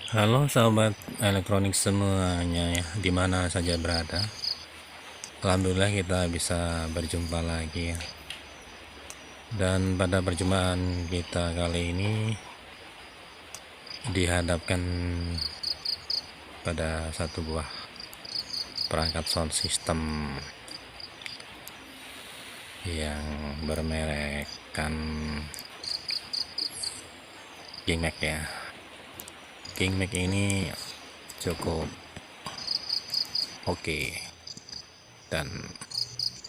Halo sahabat elektronik semuanya ya, di mana saja berada. Alhamdulillah kita bisa berjumpa lagi ya. Dan pada perjumpaan kita kali ini dihadapkan pada satu buah perangkat sound system yang bermerekkan King Mac ya. King Mac ini cukup oke, dan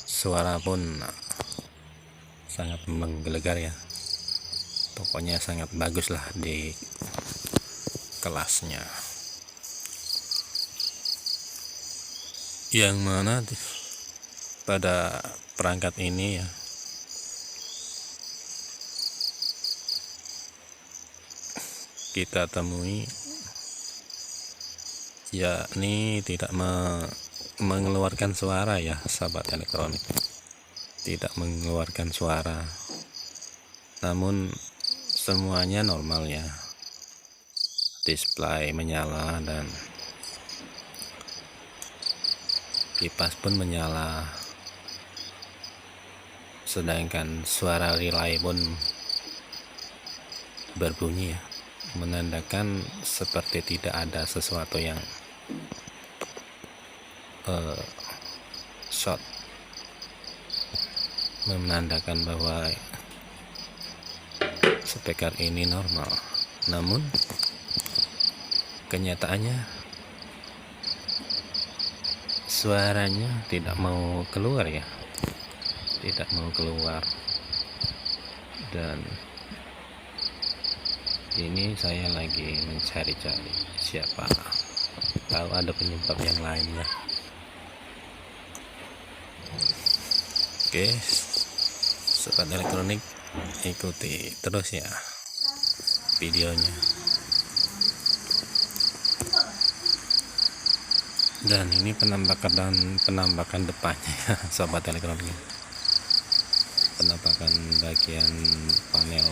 suara pun sangat menggelegar ya. Pokoknya sangat bagus lah di kelasnya, yang mana pada perangkat ini ya kita temui yakni tidak mengeluarkan suara ya sahabat elektronik, tidak mengeluarkan suara, namun semuanya normal ya. Display menyala dan kipas pun menyala, sedangkan suara relay pun berbunyi ya, menandakan seperti tidak ada sesuatu yang short, menandakan bahwa speaker ini normal. Namun kenyataannya suaranya tidak mau keluar ya, tidak mau keluar. Dan ini saya lagi mencari-cari, siapa tahu ada penyebab yang lainnya. Oke sobat elektronik, ikuti terus ya videonya. Dan ini penampakan depannya ya sobat elektronik, penampakan bagian panel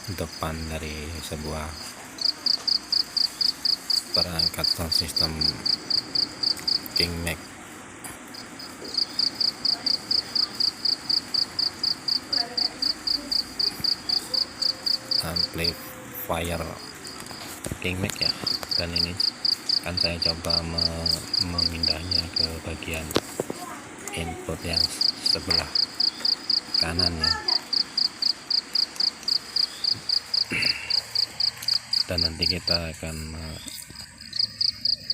depan dari sebuah perangkat sound system King Mac. Amplifier King Mac ya. Dan ini kan saya coba memindahnya ke bagian input yang sebelah kanan ya, dan nanti kita akan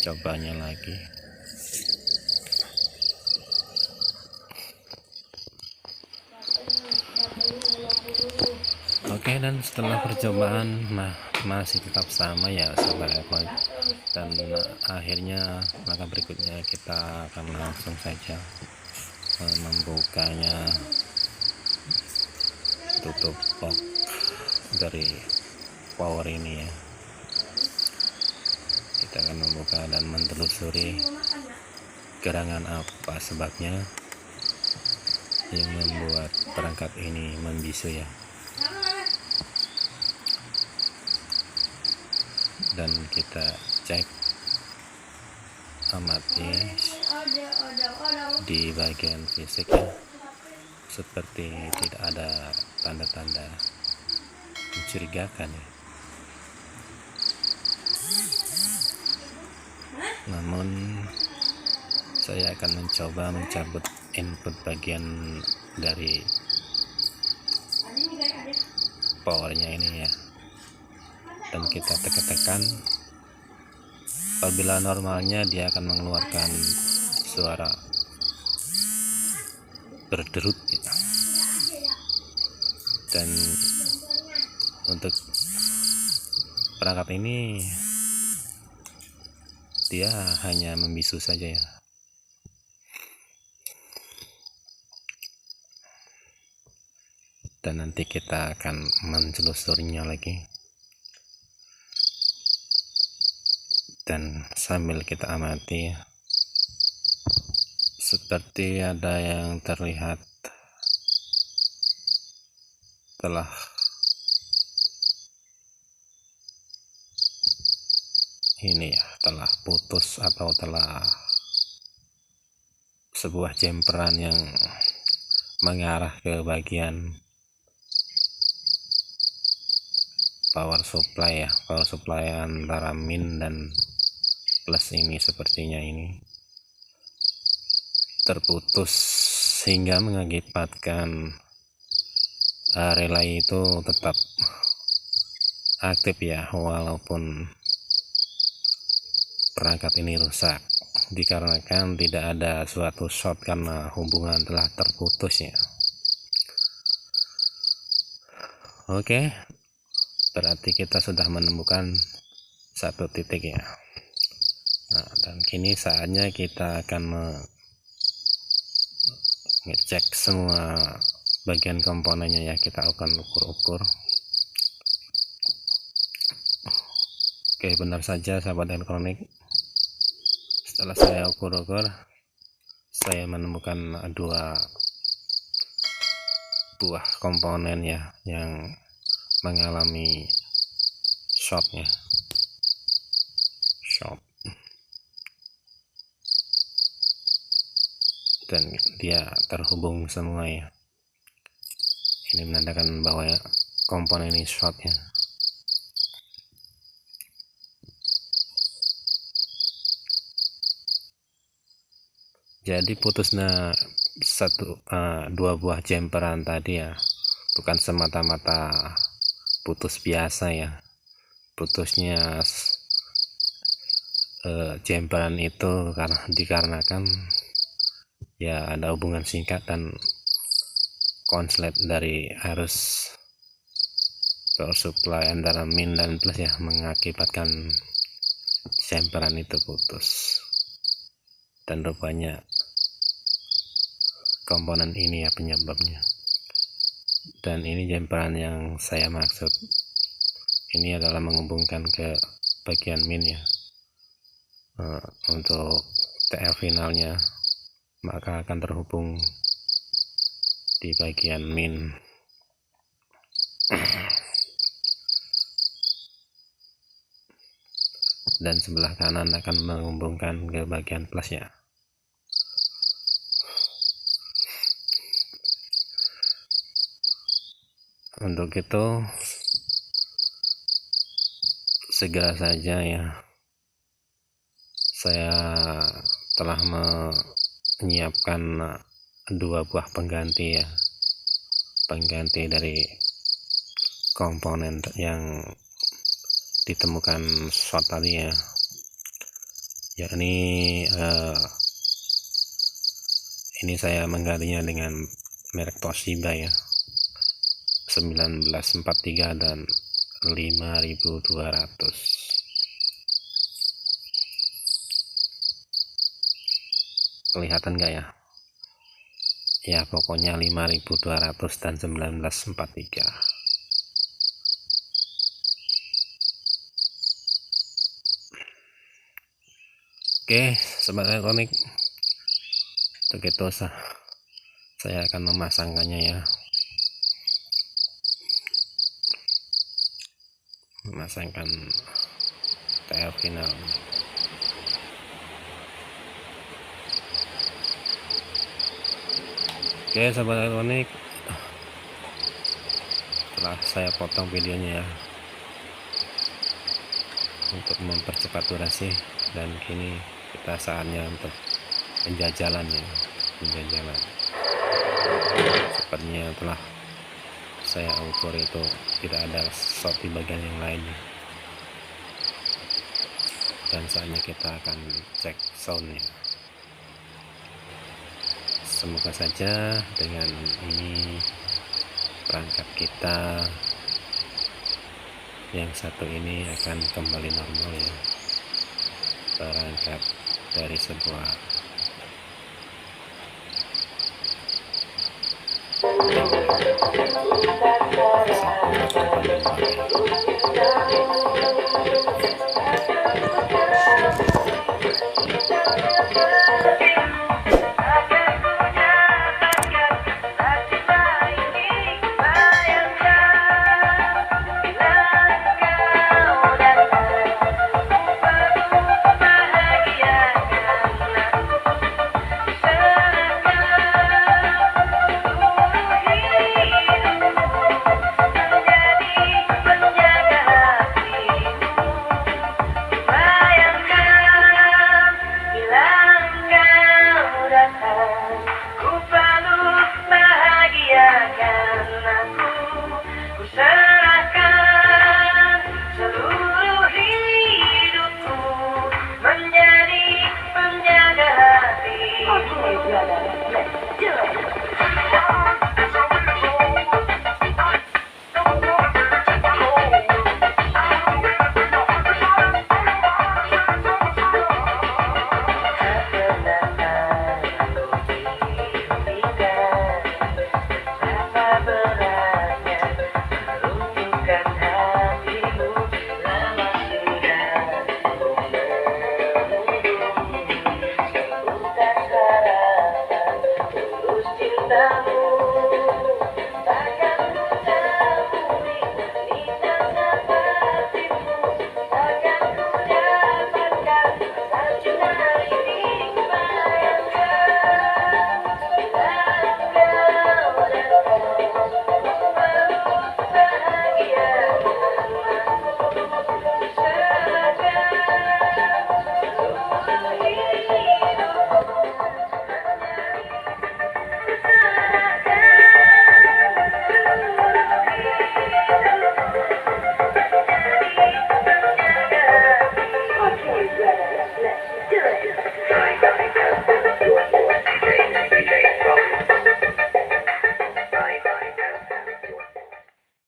cobanya lagi. Oke, dan setelah percobaan masih tetap sama ya sobat elektronik, dan akhirnya langkah berikutnya kita akan langsung saja membukanya, tutup box dari power ini ya. Kita akan membuka dan menelusuri gerangan apa sebabnya yang membuat perangkat ini membisu ya. Dan kita cek, amati di bagian fisiknya, seperti tidak ada tanda-tanda mencurigakan ya. Namun saya akan mencoba mencabut input bagian dari powernya ini ya, dan kita tekan. Apabila normalnya dia akan mengeluarkan suara berderut ya. Dan untuk perangkat ini dia hanya membisu saja ya. Dan nanti kita akan menelusurinya lagi, dan sambil kita amati seperti ada yang terlihat telah ini ya telah putus atau telah sebuah jemperan yang mengarah ke bagian power supply antara min dan plus ini sepertinya ini terputus sehingga mengakibatkan relay itu tetap aktif ya, walaupun perangkat ini rusak dikarenakan tidak ada suatu short karena hubungan telah terputus ya. Oke, berarti kita sudah menemukan satu titik ya. Nah, dan kini saatnya kita akan ngecek semua bagian komponennya ya, kita akan ukur-ukur. Oke, benar saja sahabat elektronik, setelah saya ukur-ukur saya menemukan dua buah komponen ya yang mengalami short dan dia terhubung semua ya. Ini menandakan bahwa komponen ini short ya. Jadi putusnya dua buah jemperan tadi ya, bukan semata-mata putus biasa ya. Putusnya jemperan itu dikarenakan ya ada hubungan singkat dan konslet dari arus power supply antara min dan plus ya, mengakibatkan jemperan itu putus. Dan rupanya komponen ini ya penyebabnya. Dan ini jemperan yang saya maksud, ini adalah menghubungkan ke bagian min ya. Untuk TL finalnya maka akan terhubung di bagian min. Dan sebelah kanan akan menghubungkan ke bagian plus ya. Untuk itu segera saja ya, saya telah menyiapkan dua buah pengganti ya, pengganti dari komponen yang ditemukan short tadi ya, yakni ini saya menggantinya dengan merek Toshiba ya, 1943 dan 5200. Kelihatan nggak ya? Ya pokoknya 5200 dan 1943. Oke sobat elektronik, untuk itu saya akan memasangkannya ya, memasangkan TL final. Oke sobat elektronik, setelah saya potong videonya ya untuk mempercepat durasi, dan kini kita saatnya untuk penjajalan ya, sepertinya telah saya ukur itu tidak ada short di bagian yang lainnya, dan saatnya kita akan cek soundnya. Semoga saja dengan ini perangkat kita yang satu ini akan kembali normal ya, perangkat dari sebuah berat